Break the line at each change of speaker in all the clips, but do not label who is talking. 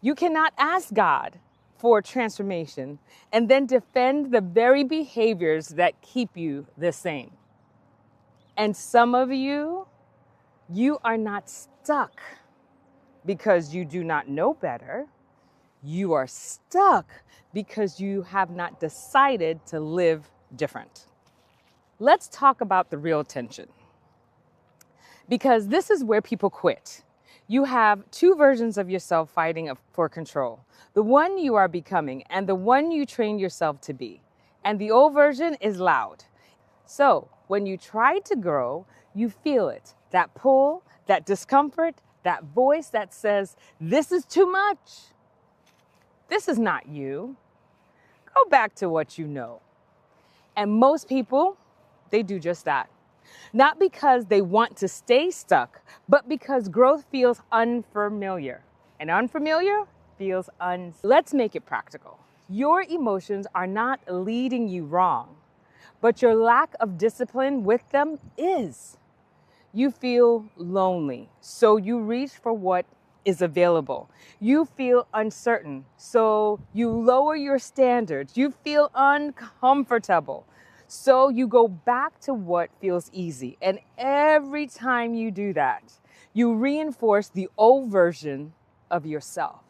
You cannot ask God for transformation and then defend the very behaviors that keep you the same. And some of you, you are not stuck because you do not know better. You are stuck because you have not decided to live different. Let's talk about the real tension, because this is where people quit. You have two versions of yourself fighting for control: the one you are becoming and the one you train yourself to be. And the old version is loud. So when you try to grow, you feel it, that pull, that discomfort, that voice that says, this is too much. This is not you. Go back to what you know. And most people, they do just that. Not because they want to stay stuck, but because growth feels unfamiliar. And unfamiliar feels Let's make it practical. Your emotions are not leading you wrong, but your lack of discipline with them is. You feel lonely, so you reach for what is available. You feel uncertain, so you lower your standards. You feel uncomfortable, so you go back to what feels easy. And every time you do that, you reinforce the old version of yourself.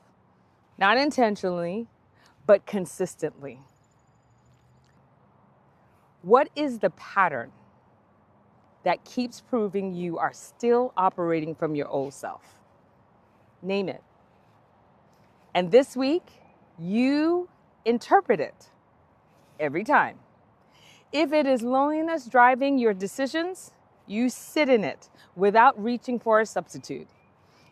Not intentionally, but consistently. What is the pattern that keeps proving you are still operating from your old self? Name it. And this week, you interpret it every time. If it is loneliness driving your decisions, you sit in it without reaching for a substitute.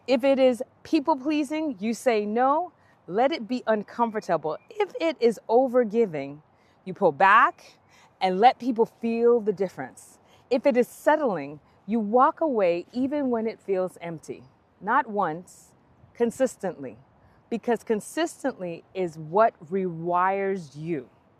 If it is people pleasing, you say no, let it be uncomfortable. If it is overgiving, you pull back and let people feel the difference. If it is settling, you walk away even when it feels empty. Not once, consistently. Because consistently is what rewires you.